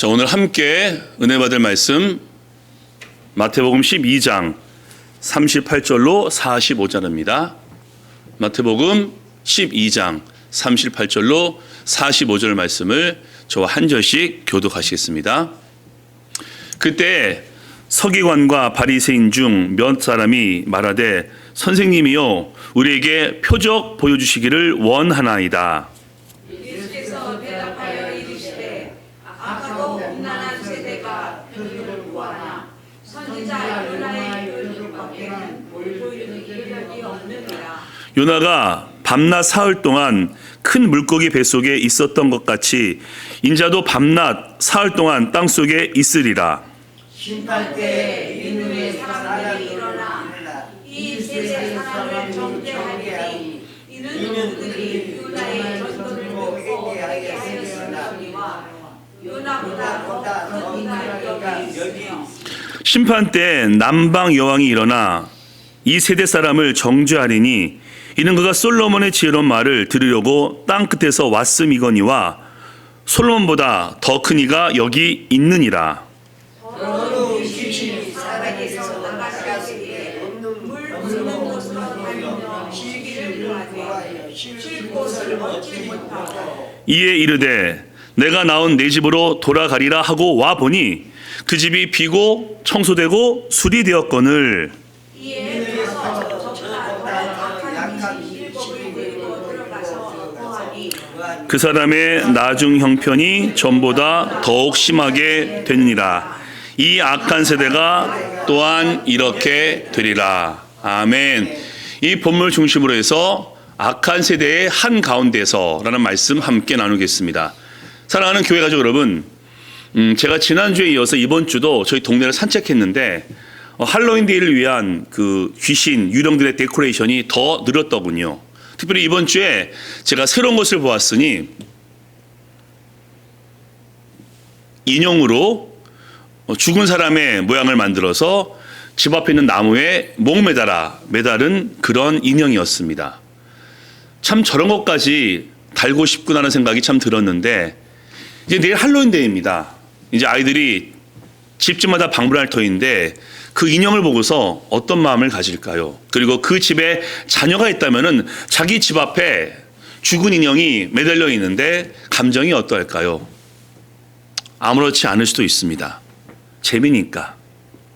자, 오늘 함께 은혜 받을 말씀 마태복음 12장 38절로 45절입니다. 마태복음 12장 38절로 45절 말씀을 저와 한 절씩 교독하시겠습니다. 그때 서기관과 바리새인 중 몇 사람이 말하되 선생님이요 우리에게 표적 보여주시기를 원하나이다. 예수께서 대답하여 이르시되 악하고 음란한 세대가 표적을 구하나 선지자 요나의 표적밖에는 보여주는 기력이 없느니라. 요나가 밤낮 사흘 동안 큰 물고기 뱃속에 있었던 것 같이 인자도 밤낮 사흘 동안 땅속에 있으리라. 심판 때에 이누의 사람들이 일어나 이 세대 사람을 정죄하리니 이는 그들이 요나의 전도를 듣고 회개하게 하였으니와 요나보다 더 큰 인간력이 있으며 심판 때 남방 여왕이 일어나 이 세대 사람을 정죄하리니 이는 그가 솔로몬의 지혜로운 말을 들으려고 땅 끝에서 왔음이거니와 솔로몬보다 더 큰 이가 여기 있느니라. 더러운 귀신이 사람에게서 나가시기에 물 흐르는 곳으로 다니며 쉬기를 구하되 쉴 곳을 얻지 못하고 이에 이르되 내가 나온 내 집으로 돌아가리라 하고 와 보니 그 집이 비고 청소되고 수리되었거늘. 이에 가서 적다 더 악한 귀신 7법을 데리고 들어가서 거하니 그 사람의 나중 형편이 전보다 더욱 심하게 되느니라. 이 악한 세대가 또한 이렇게 되리라. 아멘. 이 본문을 중심으로 해서 악한 세대의 한가운데서라는 말씀 함께 나누겠습니다. 사랑하는 교회 가족 여러분, 제가 지난주에 이어서 이번 주도 저희 동네를 산책했는데 할로윈 데이를 위한 그 귀신 유령들의 데코레이션이 더 늘었더군요. 특별히 이번 주에 제가 새로운 것을 보았으니 인형으로 죽은 사람의 모양을 만들어서 집 앞에 있는 나무에 목 매달은 그런 인형이었습니다. 참 저런 것까지 달고 싶구나 하는 생각이 참 들었는데 이제 내일 할로윈데이입니다. 이제 아이들이 집집마다 방문할 터인데 그 인형을 보고서 어떤 마음을 가질까요? 그리고 그 집에 자녀가 있다면은 자기 집 앞에 죽은 인형이 매달려 있는데 감정이 어떨까요? 아무렇지 않을 수도 있습니다. 재미니까,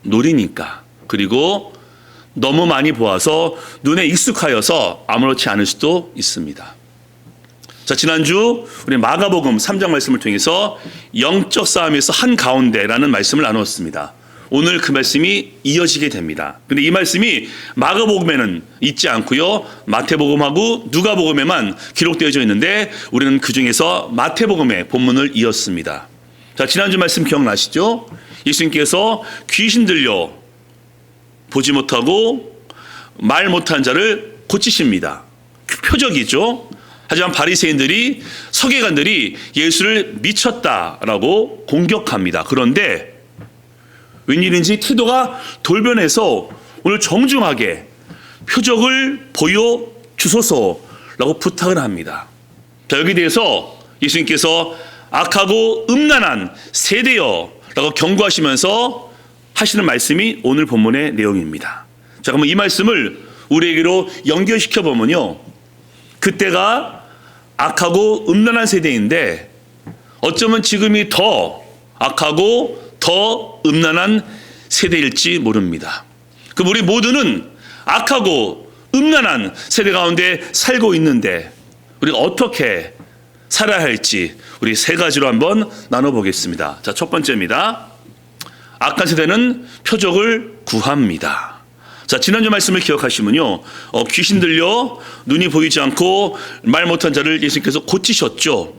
놀이니까, 그리고 너무 많이 보아서 눈에 익숙하여서 아무렇지 않을 수도 있습니다. 자, 지난주 우리 마가복음 3장 말씀을 통해서 영적 싸움에서 한가운데라는 말씀을 나누었습니다. 오늘 그 말씀이 이어지게 됩니다. 근데 이 말씀이 마가복음에는 있지 않고요, 마태복음하고 누가복음에만 기록되어져 있는데 우리는 그 중에서 마태복음의 본문을 이었습니다. 자, 지난주 말씀 기억나시죠? 예수님께서 귀신 들려 보지 못하고 말 못한 자를 고치십니다. 표적이죠. 하지만 바리새인들이, 서기관들이 예수를 미쳤다라고 공격합니다. 그런데 웬일인지 태도가 돌변해서 오늘 정중하게 표적을 보여주소서라고 부탁을 합니다. 자, 여기에 대해서 예수님께서 악하고 음란한 세대여 라고 경고하시면서 하시는 말씀이 오늘 본문의 내용입니다. 자, 그러면 이 말씀을 우리에게로 연결시켜 보면요, 그때가 악하고 음란한 세대인데 어쩌면 지금이 더 악하고 더 음란한 세대일지 모릅니다. 그럼 우리 모두는 악하고 음란한 세대 가운데 살고 있는데 우리가 어떻게 살아야 할지 우리 세 가지로 한번 나눠보겠습니다. 자, 첫 번째입니다. 악한 세대는 표적을 구합니다. 자, 지난주 말씀을 기억하시면요, 귀신 들려 눈이 보이지 않고 말 못한 자를 예수님께서 고치셨죠.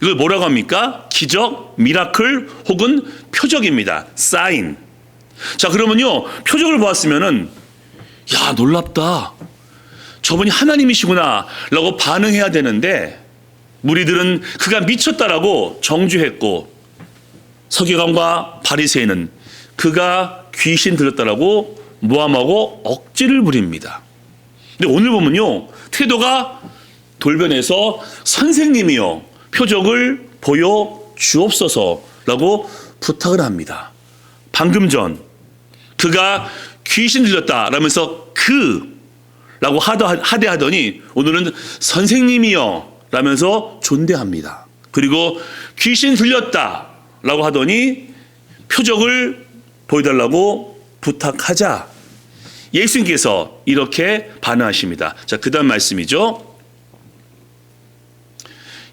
이걸 뭐라고 합니까? 기적, 미라클 혹은 표적입니다. 사인. 자, 그러면요, 표적을 보았으면은 야, 놀랍다, 저분이 하나님이시구나 라고 반응해야 되는데 무리들은 그가 미쳤다라고 정죄했고 서기관과 바리새인은 그가 귀신 들렸다라고 모함하고 억지를 부립니다. 근데 오늘 보면요, 태도가 돌변해서 선생님이요 표적을 보여 주옵소서 라고 부탁을 합니다. 방금 전 그가 귀신 들렸다라면서 라고 하대하더니 오늘은 선생님이여 라면서 존대합니다. 그리고 귀신 들렸다라고 하더니 표적을 보여달라고 부탁하자 예수님께서 이렇게 반응하십니다. 자, 그 다음 말씀이죠.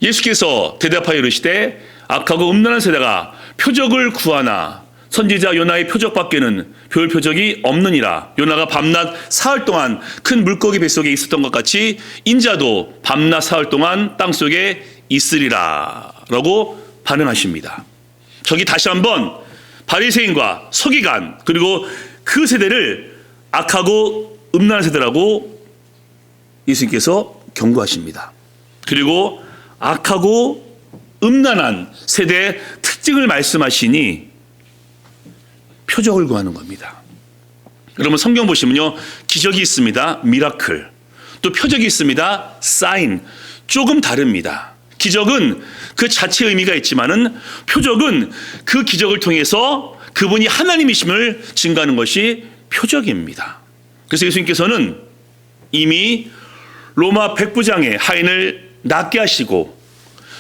예수께서 대답하여 이르시되 악하고 음란한 세대가 표적을 구하나 선지자 요나의 표적밖에는 별 표적이 없느니라. 요나가 밤낮 사흘 동안 큰 물고기 뱃속에 있었던 것 같이 인자도 밤낮 사흘 동안 땅속에 있으리라 라고 반응하십니다. 저기 다시 한번 바리새인과 서기관 그리고 그 세대를 악하고 음란한 세대라고 예수님께서 경고하십니다. 그리고 악하고 음란한 세대의 특징을 말씀하시니 표적을 구하는 겁니다. 여러분 성경 보시면요, 기적이 있습니다. 미라클. 또 표적이 있습니다. 사인. 조금 다릅니다. 기적은 그 자체의 의미가 있지만은 표적은 그 기적을 통해서 그분이 하나님이심을 증거하는 것이 표적입니다. 그래서 예수님께서는 이미 로마 백부장의 하인을 낫게 하시고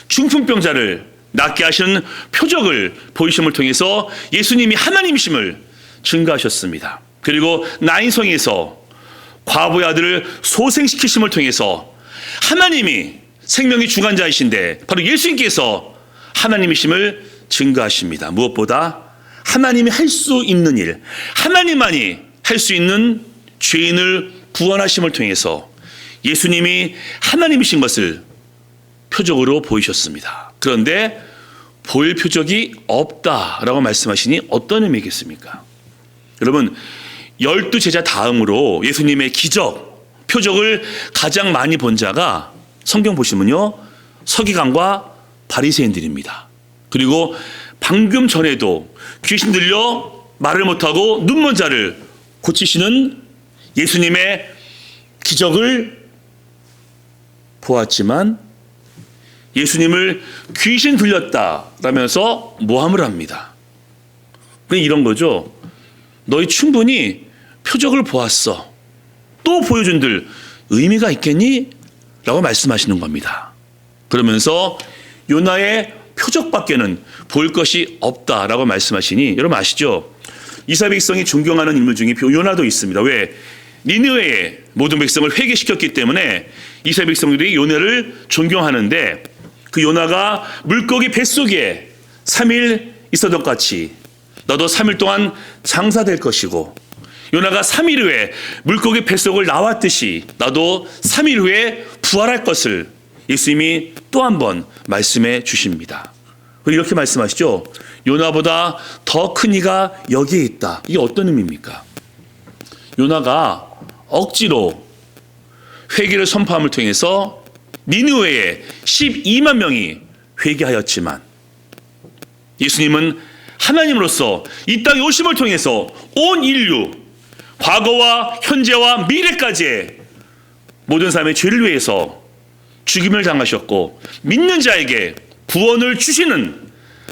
중풍병자를 낫게 하시는 표적을 보이심을 통해서 예수님이 하나님이심을 증거하셨습니다. 그리고 나인성에서 과부의 아들을 소생시키심을 통해서 하나님이 생명의 주관자이신데 바로 예수님께서 하나님이심을 증거하십니다. 무엇보다 하나님이 할 수 있는 일, 하나님만이 할 수 있는 죄인을 구원하심을 통해서 예수님이 하나님이신 것을 표적으로 보이셨습니다. 그런데 보일 표적이 없다라고 말씀하시니 어떤 의미겠습니까? 여러분 12제자 다음으로 예수님의 기적, 표적을 가장 많이 본 자가 성경 보시면요, 서기관과 바리새인들입니다. 그리고 방금 전에도 귀신 들려 말을 못하고 눈먼 자를 고치시는 예수님의 기적을 보았지만 예수님을 귀신 들렸다라면서 모함을 합니다. 그냥 이런 거죠. 너희 충분히 표적을 보았어. 또 보여준들 의미가 있겠니? 라고 말씀하시는 겁니다. 그러면서 요나의 표적밖에는 볼 것이 없다라고 말씀하시니 여러분 아시죠? 이스라엘 백성이 존경하는 인물 중에 요나도 있습니다. 왜? 니느웨의 모든 백성을 회개시켰기 때문에 이스라엘 백성들이 요나를 존경하는데 그 요나가 물고기 뱃속에 3일 있었던 것 같이 너도 3일 동안 장사될 것이고 요나가 3일 후에 물고기 뱃속을 나왔듯이 나도 3일 후에 부활할 것을 예수님이 또 한 번 말씀해 주십니다. 그리고 이렇게 말씀하시죠. 요나보다 더 큰 이가 여기에 있다. 이게 어떤 의미입니까? 요나가 억지로 회개를 선포함을 통해서 니느웨에 12만 명이 회개하였지만 예수님은 하나님으로서 이 땅에 오심을 통해서 온 인류, 과거와 현재와 미래까지의 모든 사람의 죄를 위해서 죽임을 당하셨고 믿는 자에게 구원을 주시는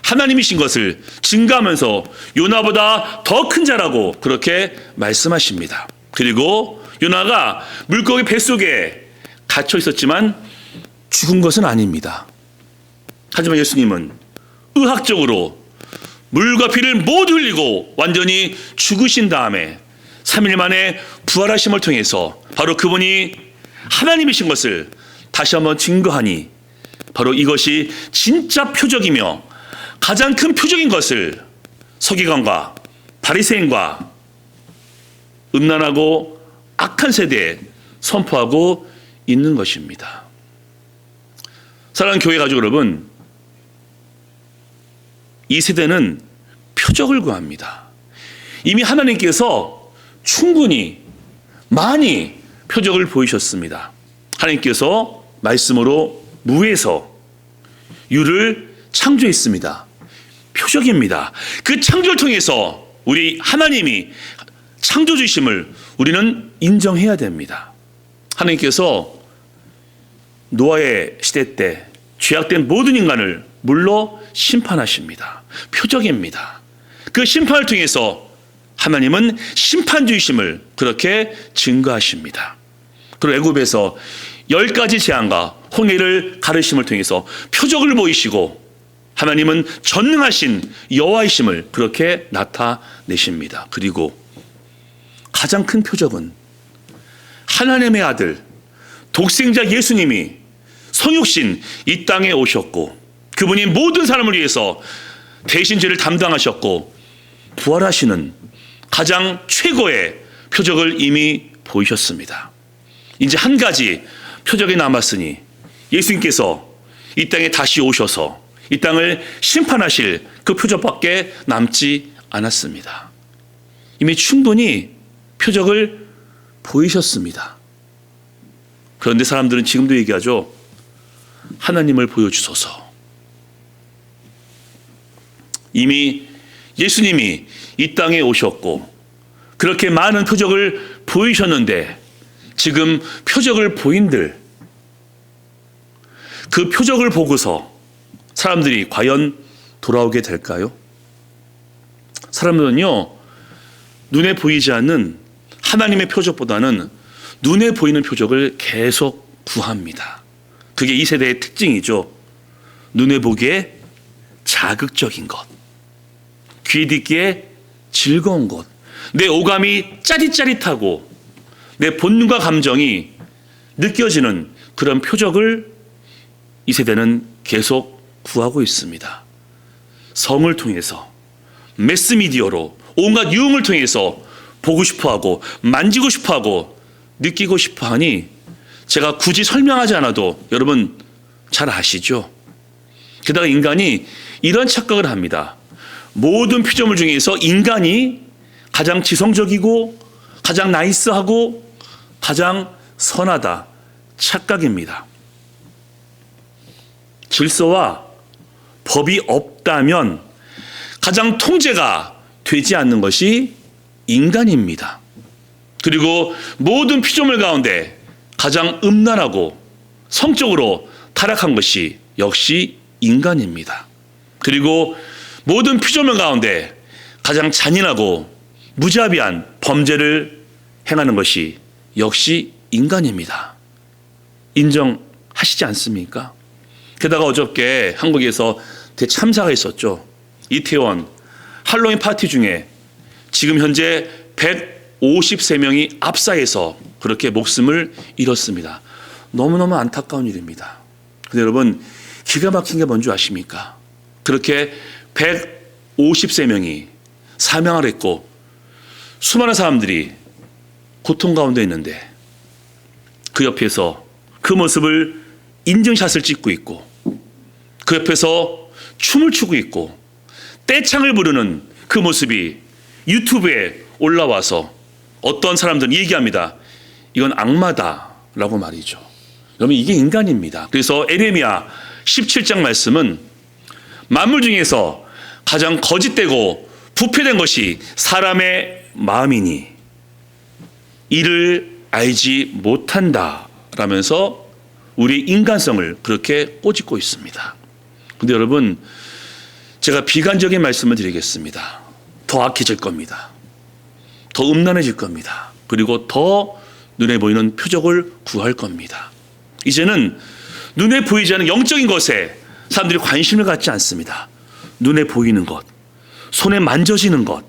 하나님이신 것을 증거하면서 요나보다 더 큰 자라고 그렇게 말씀하십니다. 그리고 요나가 물고기 뱃속에 갇혀 있었지만 죽은 것은 아닙니다. 하지만 예수님은 의학적으로 물과 피를 모두 흘리고 완전히 죽으신 다음에 3일 만에 부활하심을 통해서 바로 그분이 하나님이신 것을 다시 한번 증거하니 바로 이것이 진짜 표적이며 가장 큰 표적인 것을 서기관과 바리새인과 음란하고 악한 세대에 선포하고 있는 것입니다. 사랑하는 교회 가족 여러분, 이 세대는 표적을 구합니다. 이미 하나님께서 충분히 많이 표적을 보이셨습니다. 하나님께서 말씀으로 무에서 유를 창조했습니다. 표적입니다. 그 창조를 통해서 우리 하나님이 창조주심을 우리는 인정해야 됩니다. 하나님께서 노아의 시대 때 죄악된 모든 인간을 물로 심판하십니다. 표적입니다. 그 심판을 통해서 하나님은 심판주의심을 그렇게 증거하십니다. 그리고 애굽에서 10가지 재앙과 홍해를 가르심을 통해서 표적을 보이시고 하나님은 전능하신 여호와이심을 그렇게 나타내십니다. 그리고 가장 큰 표적은 하나님의 아들 독생자 예수님이 성육신 이 땅에 오셨고 그분이 모든 사람을 위해서 대신 죄를 담당하셨고 부활하시는 가장 최고의 표적을 이미 보이셨습니다. 이제 한 가지 표적이 남았으니 예수님께서 이 땅에 다시 오셔서 이 땅을 심판하실 그 표적밖에 남지 않았습니다. 이미 충분히 표적을 보이셨습니다. 그런데 사람들은 지금도 얘기하죠. 하나님을 보여주소서. 이미 예수님이 이 땅에 오셨고 그렇게 많은 표적을 보이셨는데 지금 표적을 보인들 그 표적을 보고서 사람들이 과연 돌아오게 될까요? 사람들은요, 눈에 보이지 않는 하나님의 표적보다는 눈에 보이는 표적을 계속 구합니다. 그게 이 세대의 특징이죠. 눈에 보기에 자극적인 것, 귀에 듣기에 즐거운 것, 내 오감이 짜릿짜릿하고 내 본능과 감정이 느껴지는 그런 표적을 이 세대는 계속 구하고 있습니다. 성을 통해서, 매스미디어로, 온갖 유흥을 통해서 보고 싶어하고 만지고 싶어하고 느끼고 싶어하니 제가 굳이 설명하지 않아도 여러분 잘 아시죠? 게다가 인간이 이런 착각을 합니다. 모든 피조물 중에서 인간이 가장 지성적이고 가장 나이스하고 가장 선하다. 착각입니다. 질서와 법이 없다면 가장 통제가 되지 않는 것이 인간입니다. 그리고 모든 피조물 가운데 가장 음란하고 성적으로 타락한 것이 역시 인간입니다. 그리고 모든 피조물 가운데 가장 잔인하고 무자비한 범죄를 행하는 것이 역시 인간입니다. 인정하시지 않습니까? 게다가 어저께 한국에서 대참사가 있었죠. 이태원 할로윈 파티 중에 지금 현재 153명이 압사해서 그렇게 목숨을 잃었습니다. 너무너무 안타까운 일입니다. 근데 여러분 기가 막힌 게 뭔지 아십니까? 그렇게 153명이 사명을 했고 수많은 사람들이 고통 가운데 있는데 그 옆에서 그 모습을 인증샷을 찍고 있고 그 옆에서 춤을 추고 있고 떼창을 부르는 그 모습이 유튜브에 올라와서 어떤 사람들은 얘기합니다. 이건 악마다라고 말이죠. 여러분 이게 인간입니다. 그래서 에레미야 17장 말씀은 만물 중에서 가장 거짓되고 부패된 것이 사람의 마음이니 이를 알지 못한다 라면서 우리 인간성을 그렇게 꼬집고 있습니다. 근데 여러분 제가 비관적인 말씀을 드리겠습니다. 더 악해질 겁니다. 더 음란해질 겁니다. 그리고 더 눈에 보이는 표적을 구할 겁니다. 이제는 눈에 보이지 않는 영적인 것에 사람들이 관심을 갖지 않습니다. 눈에 보이는 것, 손에 만져지는 것,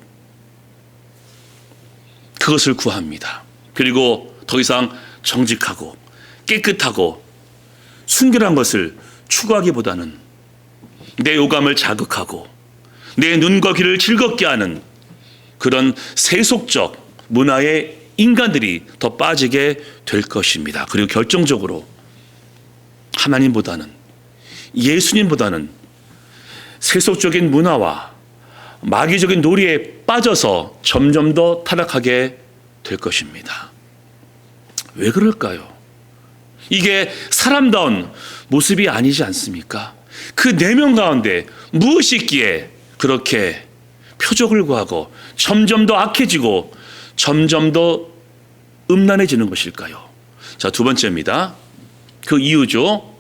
그것을 구합니다. 그리고 더 이상 정직하고 깨끗하고 순결한 것을 추구하기보다는 내 오감을 자극하고 내 눈과 귀를 즐겁게 하는 그런 세속적 문화에 인간들이 더 빠지게 될 것입니다. 그리고 결정적으로 하나님보다는 예수님보다는 세속적인 문화와 마귀적인 놀이에 빠져서 점점 더 타락하게 될 것입니다. 왜 그럴까요? 이게 사람다운 모습이 아니지 않습니까? 그 내면 가운데 무엇이 있기에 그렇게 표적을 구하고 점점 더 악해지고 점점 더 음란해지는 것일까요? 자, 두 번째입니다. 그 이유죠.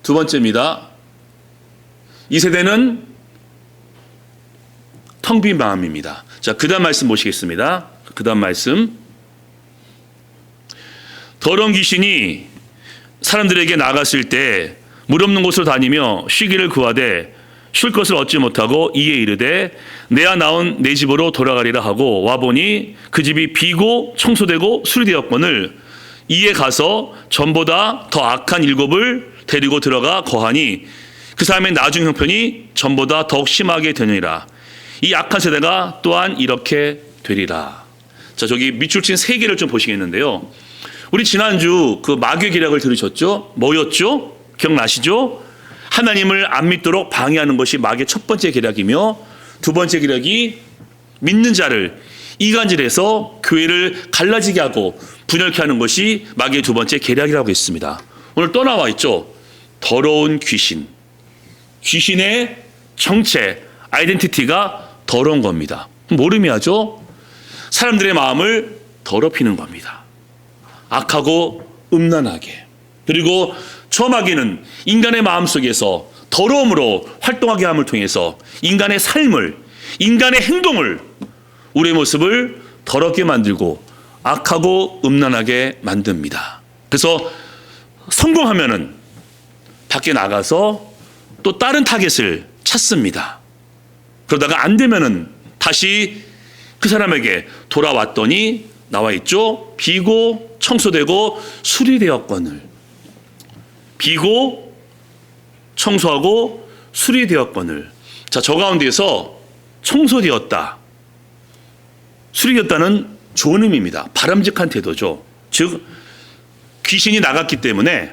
두 번째입니다. 이 세대는 텅 빈 마음입니다. 자, 그 다음 말씀 보시겠습니다. 그 다음 말씀. 더러운 귀신이 사람들에게 나갔을 때 물 없는 곳으로 다니며 쉬기를 구하되 쉴 것을 얻지 못하고 이에 이르되 내가 나온 내 집으로 돌아가리라 하고 와보니 그 집이 비고 청소되고 수리되었거늘 이에 가서 전보다 더 악한 일곱을 데리고 들어가 거하니 그 사람의 나중 형편이 전보다 더욱 심하게 되느니라. 이 악한 세대가 또한 이렇게 되리라. 자, 저기 밑줄 친 세 개를 좀 보시겠는데요. 우리 지난주 그 마귀의 계략을 들으셨죠? 뭐였죠? 기억나시죠? 하나님을 안 믿도록 방해하는 것이 마귀의 첫 번째 계략이며 두 번째 계략이 믿는 자를 이간질해서 교회를 갈라지게 하고 분열케 하는 것이 마귀의 두 번째 계략이라고 했습니다. 오늘 또 나와 있죠. 더러운 귀신. 귀신의 정체, 아이덴티티가 더러운 겁니다. 뭘 의미하죠? 사람들의 마음을 더럽히는 겁니다. 악하고 음란하게. 그리고 저 마귀는 인간의 마음 속에서 더러움으로 활동하게 함을 통해서 인간의 삶을, 인간의 행동을, 우리의 모습을 더럽게 만들고 악하고 음란하게 만듭니다. 그래서 성공하면은 밖에 나가서 또 다른 타겟을 찾습니다. 그러다가 안 되면은 다시 그 사람에게 돌아왔더니 나와 있죠. 비고 청소되고 수리되었거늘. 비고 청소하고 수리되었거늘. 자, 저 가운데에서 청소되었다, 수리되었다는 좋은 의미입니다. 바람직한 태도죠. 즉 귀신이 나갔기 때문에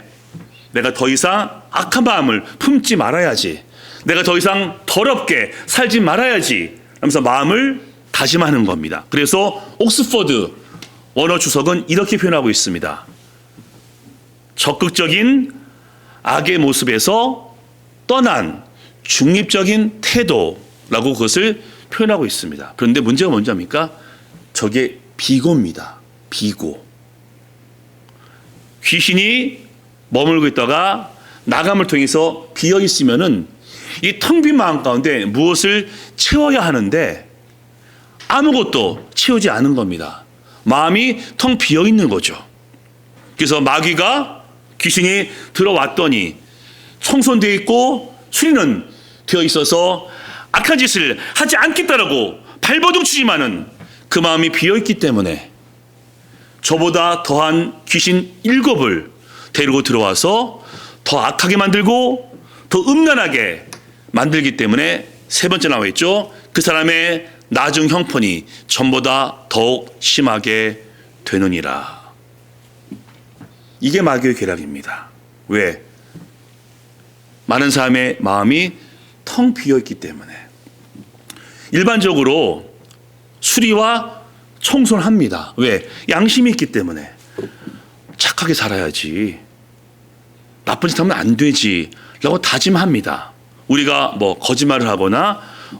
내가 더 이상 악한 마음을 품지 말아야지, 내가 더 이상 더럽게 살지 말아야지 하면서 마음을 다짐하는 겁니다. 그래서 옥스퍼드 원어 주석은 이렇게 표현하고 있습니다. 적극적인 악의 모습에서 떠난 중립적인 태도라고 그것을 표현하고 있습니다. 그런데 문제가 뭔지 압니까? 저게 비고입니다. 비고. 귀신이 머물고 있다가 나감을 통해서 비어 있으면은 이 텅 빈 마음 가운데 무엇을 채워야 하는데 아무것도 채우지 않은 겁니다. 마음이 텅 비어 있는 거죠. 그래서 마귀가, 귀신이 들어왔더니 청소되어 있고 수리는 되어 있어서 악한 짓을 하지 않겠다라고 발버둥 치지만은 그 마음이 비어 있기 때문에 저보다 더한 귀신 7을 데리고 들어와서 더 악하게 만들고 더 음란하게 만들기 때문에 세 번째 나와 있죠. 그 사람의 나중 형편이 전보다 더욱 심하게 되느니라. 이게 마귀의 계략입니다. 왜? 많은 사람의 마음이 텅 비어있기 때문에. 일반적으로 수리와 청소를 합니다. 왜? 양심이 있기 때문에. 착하게 살아야지, 나쁜 짓 하면 안 되지 라고 다짐합니다. 우리가 뭐 거짓말을 하거나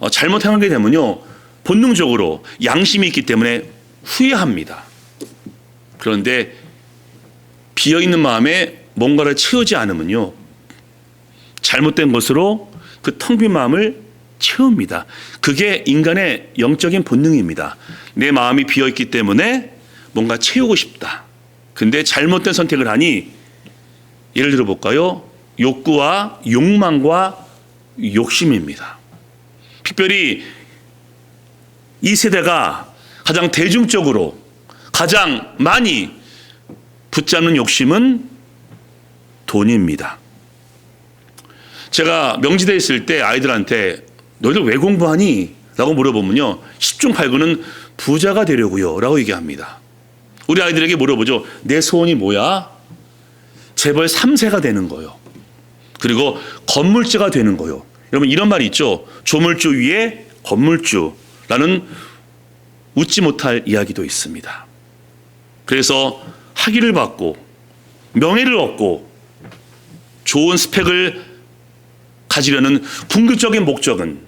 잘못하게 되면요, 본능적으로 양심이 있기 때문에 후회합니다. 그런데 비어있는 마음에 뭔가를 채우지 않으면요, 잘못된 것으로 그 텅 빈 마음을 채웁니다. 그게 인간의 영적인 본능입니다. 내 마음이 비어있기 때문에 뭔가 채우고 싶다. 근데 잘못된 선택을 하니, 예를 들어 볼까요? 욕구와 욕망과 욕심입니다. 특별히 이 세대가 가장 대중적으로 가장 많이 붙잡는 욕심은 돈입니다. 제가 명지대에 있을 때 아이들한테 너희들 왜 공부하니? 라고 물어보면요, 10중 8구는 부자가 되려고요 라고 얘기합니다. 우리 아이들에게 물어보죠. 내 소원이 뭐야? 재벌 3세가 되는 거요. 그리고 건물주가 되는 거요. 여러분, 이런 말이 있죠. 조물주 위에 건물주라는 웃지 못할 이야기도 있습니다. 그래서 학위를 받고 명예를 얻고 좋은 스펙을 가지려는 궁극적인 목적은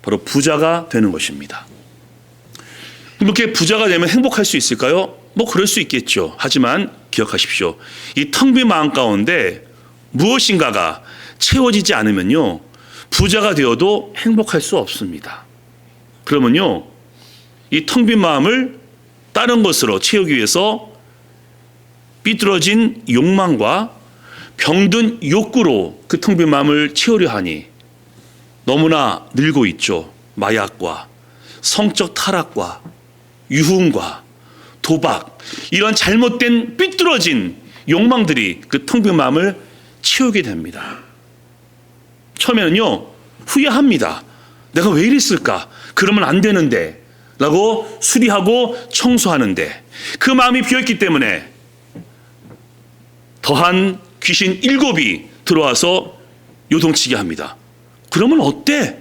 바로 부자가 되는 것입니다. 이렇게 부자가 되면 행복할 수 있을까요? 뭐 그럴 수 있겠죠. 하지만 기억하십시오. 이 텅 빈 마음 가운데 무엇인가가 채워지지 않으면요, 부자가 되어도 행복할 수 없습니다. 그러면요, 이 텅 빈 마음을 다른 것으로 채우기 위해서 삐뚤어진 욕망과 병든 욕구로 그 텅 빈 마음을 채우려 하니 너무나 늘고 있죠. 마약과 성적 타락과 유흥과 도박, 이런 잘못된 삐뚤어진 욕망들이 그 텅 빈 마음을 채우게 됩니다. 처음에는요, 후회합니다. 내가 왜 이랬을까? 그러면 안 되는데 라고 수리하고 청소하는데, 그 마음이 비었기 때문에 더한 귀신 7이 들어와서 요동치게 합니다. 그러면 어때?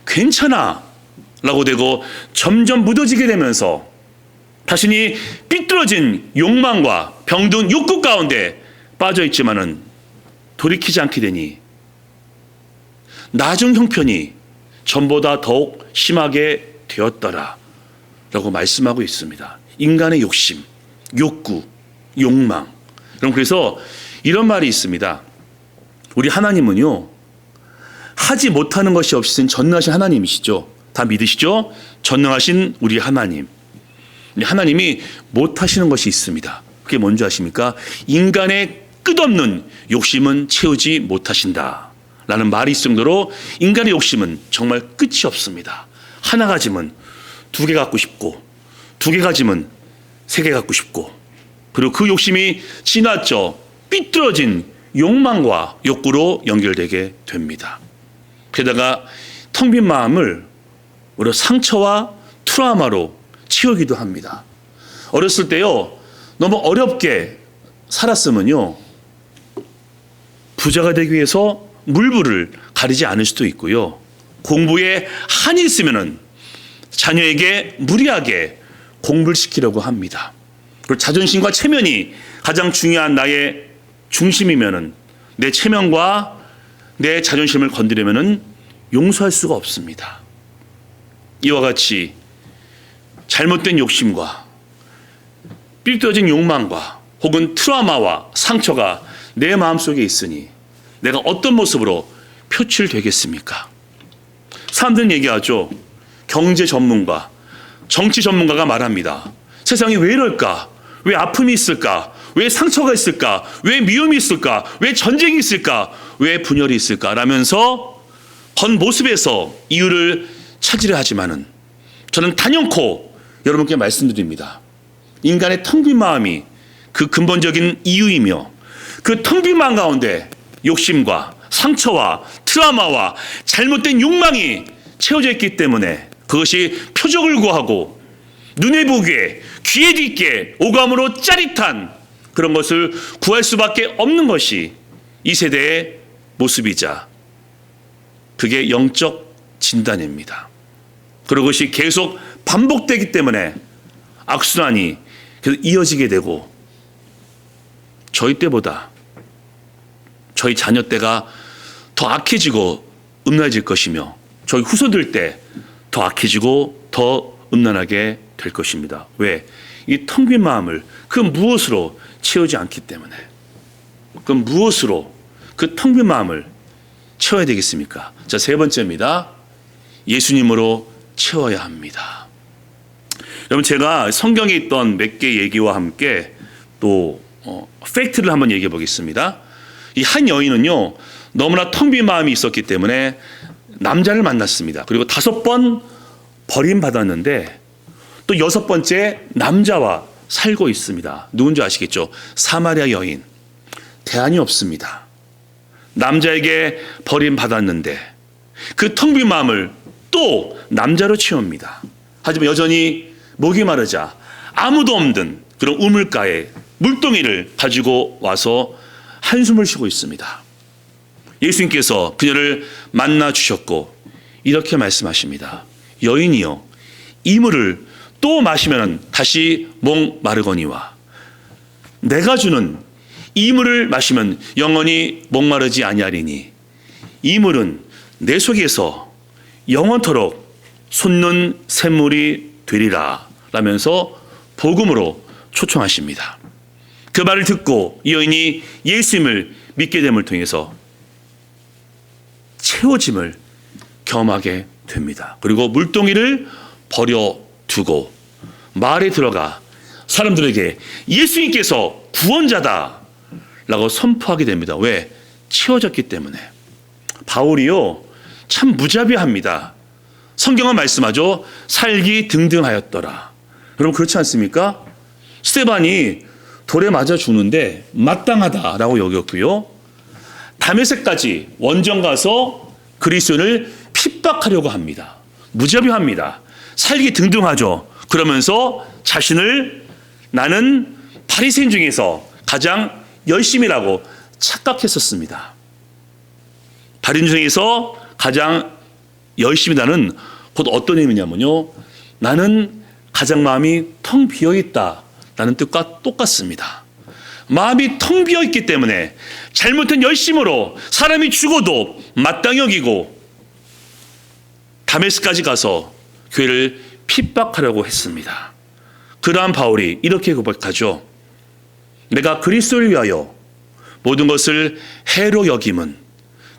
괜찮아 라고 되고 점점 무뎌지게 되면서 자신이 삐뚤어진 욕망과 병든 욕구 가운데 빠져 있지만은 돌이키지 않게 되니 나중 형편이 전보다 더욱 심하게 되었더라 라고 말씀하고 있습니다. 인간의 욕심, 욕구, 욕망. 여러분, 그래서 이런 말이 있습니다. 우리 하나님은요, 하지 못하는 것이 없으신 전능하신 하나님이시죠. 다 믿으시죠? 전능하신 우리 하나님. 하나님이 못하시는 것이 있습니다. 그게 뭔지 아십니까? 인간의 끝없는 욕심은 채우지 못하신다 라는 말이 있을 정도로 인간의 욕심은 정말 끝이 없습니다. 하나 가지면 2개 갖고 싶고, 2개 가지면 3개 갖고 싶고, 그리고 그 욕심이 지나쳐 삐뚤어진 욕망과 욕구로 연결되게 됩니다. 게다가 텅 빈 마음을 오히려 상처와 트라우마로 채우기도 합니다. 어렸을 때요, 너무 어렵게 살았으면요, 부자가 되기 위해서 물불을 가리지 않을 수도 있고요, 공부에 한이 있으면은 자녀에게 무리하게 공부를 시키려고 합니다. 그리고 자존심과 체면이 가장 중요한 나의 중심이면은 내 체면과 내 자존심을 건드리면은 용서할 수가 없습니다. 이와 같이 잘못된 욕심과 삐뚤어진 욕망과 혹은 트라우마와 상처가 내 마음속에 있으니 내가 어떤 모습으로 표출되겠습니까? 사람들은 얘기하죠. 경제 전문가, 정치 전문가가 말합니다. 세상이 왜 이럴까? 왜 아픔이 있을까? 왜 상처가 있을까? 왜 미움이 있을까? 왜 전쟁이 있을까? 왜 분열이 있을까? 라면서 겉모습에서 이유를 찾으려 하지만은 저는 단연코 여러분께 말씀드립니다. 인간의 텅 빈 마음이 그 근본적인 이유이며, 그 텅 빈 마음 가운데 욕심과 상처와 트라우마와 잘못된 욕망이 채워져 있기 때문에 그것이 표적을 구하고 눈에 보기에 귀에 듣기에 오감으로 짜릿한 그런 것을 구할 수밖에 없는 것이 이 세대의 모습이자 그게 영적 진단입니다. 그리고 그것이 계속 반복되기 때문에 악순환이 계속 이어지게 되고 저희 때보다 저희 자녀 때가 더 악해지고 음란해질 것이며 저희 후손들 때 더 악해지고 더 음란하게 될 것입니다. 왜? 이 텅 빈 마음을 그 무엇으로 채우지 않기 때문에. 그 무엇으로 그 텅 빈 마음을 채워야 되겠습니까? 자, 3번째입니다. 예수님으로 채워야 합니다. 여러분, 제가 성경에 있던 몇 개 얘기와 함께 또 팩트를 한번 얘기해 보겠습니다. 이 한 여인은요, 너무나 텅 빈 마음이 있었기 때문에 남자를 만났습니다. 그리고 5번 버림받았는데 또 6번째 남자와 살고 있습니다. 누군지 아시겠죠? 사마리아 여인. 대안이 없습니다. 남자에게 버림받았는데 그 텅 빈 마음을 또 남자로 채웁니다. 하지만 여전히 목이 마르자 아무도 없는 그런 우물가에 물동이를 가지고 와서 한숨을 쉬고 있습니다. 예수님께서 그녀를 만나 주셨고 이렇게 말씀하십니다. 여인이여, 이 물을 또 마시면 다시 목 마르거니와 내가 주는 이 물을 마시면 영원히 목마르지 아니하리니 이 물은 내 속에서 영원토록 솟는 샘물이 되리라 라면서 복음으로 초청하십니다. 그 말을 듣고 이 여인이 예수님을 믿게 됨을 통해서 채워짐을 경험하게 됩니다. 그리고 물동이를 버려두고 마을에 들어가 사람들에게 예수님께서 구원자다라고 선포하게 됩니다. 왜? 채워졌기 때문에. 바울이요 참 무자비합니다. 성경은 말씀하죠. 살기 등등하였더라. 여러분 그렇지 않습니까? 스데반이 돌에 맞아 죽는데 마땅하다라고 여겼고요. 다메섹까지 원정 가서 그리스도인을 핍박하려고 합니다. 무자비합니다. 살기 등등하죠. 그러면서 자신을 나는 바리새인 중에서 가장 열심이라고 착각했었습니다. 바리새인 중에서 가장 열심이다는 곧 어떤 의미냐면요. 나는 가장 마음이 텅 비어있다라는 뜻과 똑같습니다. 마음이 텅 비어있기 때문에 잘못한 열심으로 사람이 죽어도 마땅히 여기고 다메섹까지 가서 교회를 핍박하려고 했습니다. 그러한 바울이 이렇게 고백하죠. 내가 그리스도를 위하여 모든 것을 해로 여김은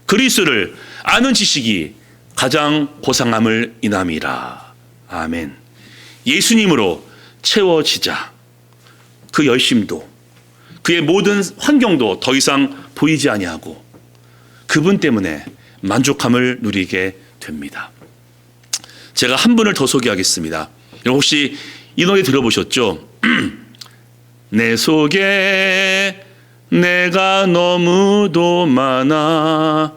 그리스도를 아는 지식이 가장 고상함을 인함이라. 아멘. 예수님으로 채워지자. 그 열심도 그의 모든 환경도 더 이상 보이지 아니하고 그분 때문에 만족함을 누리게 됩니다. 제가 한 분을 더 소개하겠습니다. 여러분 혹시 이 노래 들어보셨죠? 내 속에 내가 너무도 많아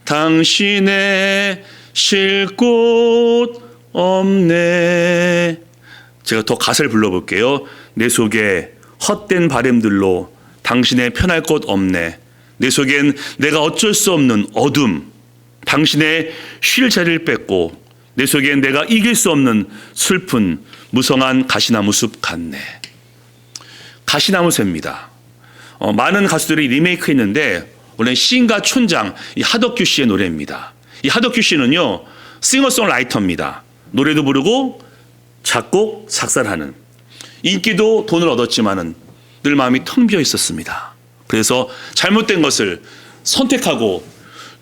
당신의 쉴 곳 없네. 제가 더 가사를 불러볼게요. 내 속에 헛된 바램들로 당신의 편할 곳 없네. 내 속엔 내가 어쩔 수 없는 어둠, 당신의 쉴 자리를 뺏고 내 속엔 내가 이길 수 없는 슬픈 무성한 가시나무 숲 같네. 가시나무 새입니다. 많은 가수들이 리메이크했는데 원래 시인가 촌장 이 하덕규 씨의 노래입니다. 이 하덕규 씨는요 싱어송라이터입니다. 노래도 부르고 작곡 작사를 인기도 돈을 얻었지만은 늘 마음이 텅 비어 있었습니다. 그래서 잘못된 것을 선택하고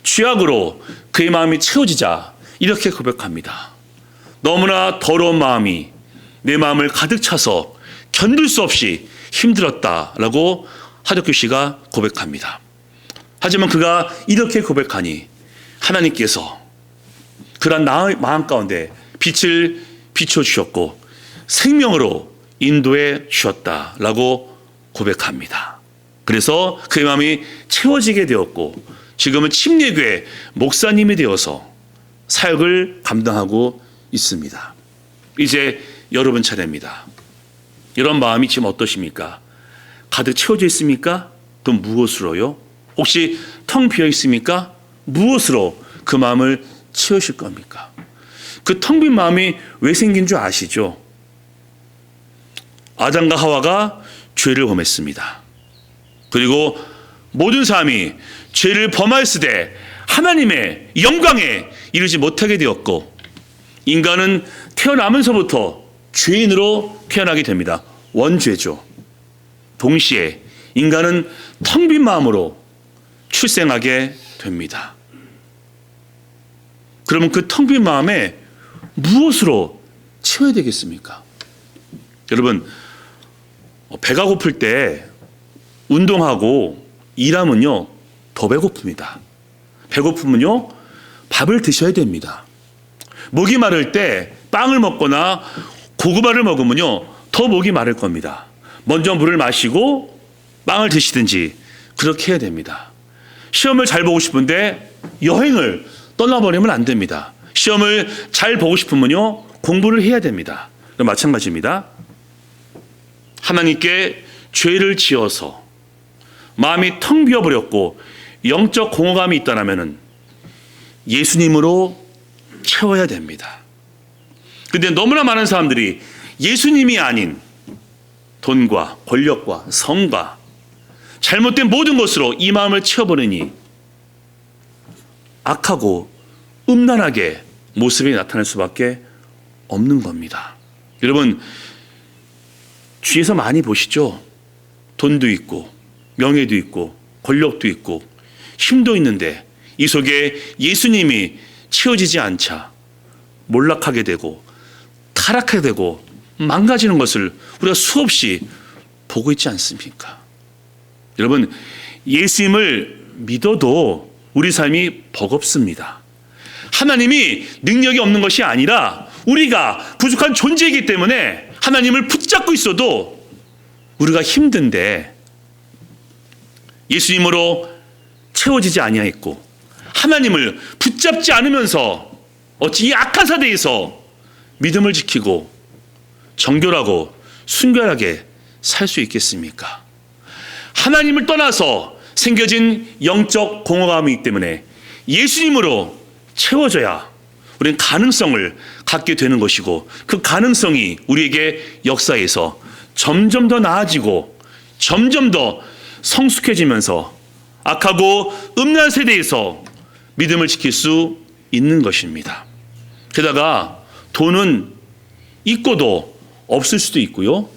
죄악으로 그의 마음이 채워지자 이렇게 고백합니다. 너무나 더러운 마음이 내 마음을 가득 차서 견딜 수 없이 힘들었다라고 하덕규 씨가 고백합니다. 하지만 그가 이렇게 고백하니 하나님께서 그런 마음 가운데 빛을 비춰주셨고 생명으로 인도해 주셨다라고 고백합니다. 그래서 그의 마음이 채워지게 되었고 지금은 침례교회 목사님이 되어서 사역을 감당하고 있습니다. 이제 여러분 차례입니다. 이런 마음이 지금 어떠십니까? 가득 채워져 있습니까? 그럼 무엇으로요? 혹시 텅 비어 있습니까? 무엇으로 그 마음을 채우실 겁니까? 그 텅 빈 마음이 왜 생긴 줄 아시죠? 아담과 하와가 죄를 범했습니다. 그리고 모든 사람이 죄를 범하였으되 하나님의 영광에 이르지 못하게 되었고 인간은 태어나면서부터 죄인으로 태어나게 됩니다. 원죄죠. 동시에 인간은 텅 빈 마음으로 출생하게 됩니다. 그러면 그 텅 빈 마음에 무엇으로 채워야 되겠습니까? 여러분 배가 고플 때 운동하고 일하면요 더 배고픕니다. 배고프면요 밥을 드셔야 됩니다. 목이 마를 때 빵을 먹거나 고구마를 먹으면요 더 목이 마를 겁니다. 먼저 물을 마시고 빵을 드시든지 그렇게 해야 됩니다. 시험을 잘 보고 싶은데 여행을 떠나버리면 안 됩니다. 시험을 잘 보고 싶으면요 공부를 해야 됩니다. 마찬가지입니다. 하나님께 죄를 지어서 마음이 텅 비어버렸고 영적 공허감이 있다면 예수님으로 채워야 됩니다. 그런데 너무나 많은 사람들이 예수님이 아닌 돈과 권력과 성과 잘못된 모든 것으로 이 마음을 채워버리니 악하고 음란하게 모습이 나타날 수밖에 없는 겁니다. 여러분 주위에서 많이 보시죠? 돈도 있고 명예도 있고 권력도 있고 힘도 있는데 이 속에 예수님이 채워지지 않자 몰락하게 되고 타락하게 되고 망가지는 것을 우리가 수없이 보고 있지 않습니까? 여러분, 예수님을 믿어도 우리 삶이 버겁습니다. 하나님이 능력이 없는 것이 아니라 우리가 부족한 존재이기 때문에 하나님을 붙잡고 있어도 우리가 힘든데, 예수님으로 채워지지 아니하였고 하나님을 붙잡지 않으면서 어찌 이 악한 세대에서 믿음을 지키고 정결하고 순결하게 살 수 있겠습니까? 하나님을 떠나서 생겨진 영적 공허감이기 때문에 예수님으로 채워져야 우리는 가능성을 갖게 되는 것이고, 그 가능성이 우리에게 역사에서 점점 더 나아지고 점점 더 성숙해지면서 악하고 음란한 세대에서 믿음을 지킬 수 있는 것입니다. 게다가 돈은 있고도 없을 수도 있고요,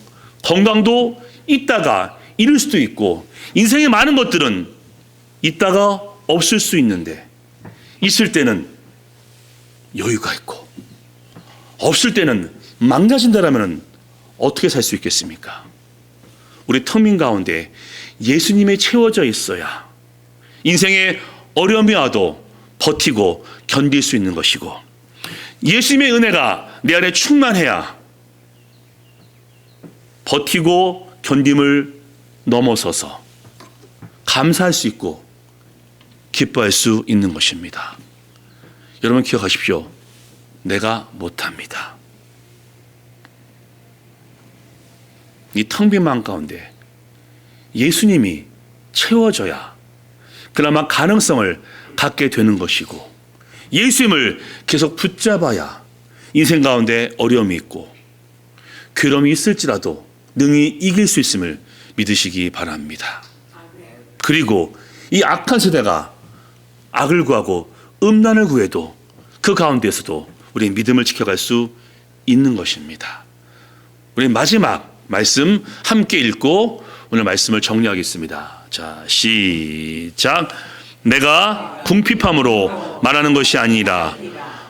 건강도 있다가 잃을 수도 있고, 인생의 많은 것들은 있다가 없을 수 있는데, 있을 때는 여유가 있고 없을 때는 망가진다라면 어떻게 살 수 있겠습니까? 우리 텅빈 가운데 예수님에 채워져 있어야 인생의 어려움이 와도 버티고 견딜 수 있는 것이고, 예수님의 은혜가 내 안에 충만해야 버티고 견딤을 넘어서서 감사할 수 있고 기뻐할 수 있는 것입니다. 여러분 기억하십시오. 내가 못합니다. 이 텅 빈 마음 가운데 예수님이 채워져야 그나마 가능성을 갖게 되는 것이고, 예수님을 계속 붙잡아야 인생 가운데 어려움이 있고 괴로움이 있을지라도 능히 이길 수 있음을 믿으시기 바랍니다. 그리고 이 악한 세대가 악을 구하고 음란을 구해도 그 가운데에서도 우리 믿음을 지켜갈 수 있는 것입니다. 우리 마지막 말씀 함께 읽고 오늘 말씀을 정리하겠습니다. 자, 시작. 내가 궁핍함으로 말하는 것이 아니라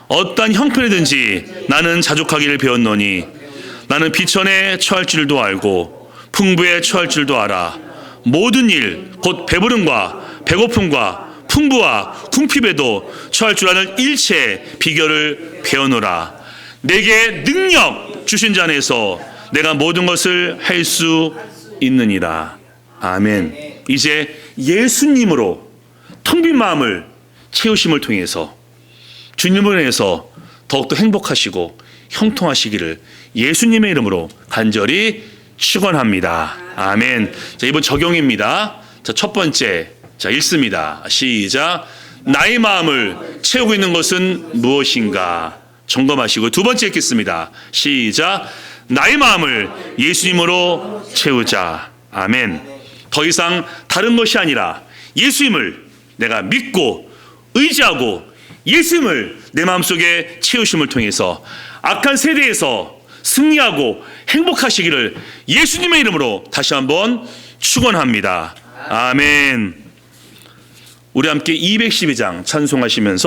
어떠한 형편이든지 나는 자족하기를 배웠노니, 나는 비천에 처할 줄도 알고 풍부에 처할 줄도 알아. 모든 일 곧 배부름과 배고픔과 풍부와 궁핍에도 처할 줄 아는 일체의 비결을 배워노라. 내게 능력 주신 자 안에서 내가 모든 것을 할 수 있느니라. 아멘. 이제 예수님으로 텅 빈 마음을 채우심을 통해서 주님을 인해서 더욱더 행복하시고 형통하시기를 예수님의 이름으로 간절히 축원합니다. 아멘. 자, 이번 적용입니다. 자, 첫 번째, 자, 읽습니다. 시작. 나의 마음을 채우고 있는 것은 무엇인가 점검하시고, 두 번째 읽겠습니다. 시작. 나의 마음을 예수님으로 채우자. 아멘. 더 이상 다른 것이 아니라 예수님을 내가 믿고 의지하고 예수님을 내 마음속에 채우심을 통해서 악한 세대에서 승리하고 행복하시기를 예수님의 이름으로 다시 한번 축원합니다. 아멘. 우리 함께 212장 찬송하시면서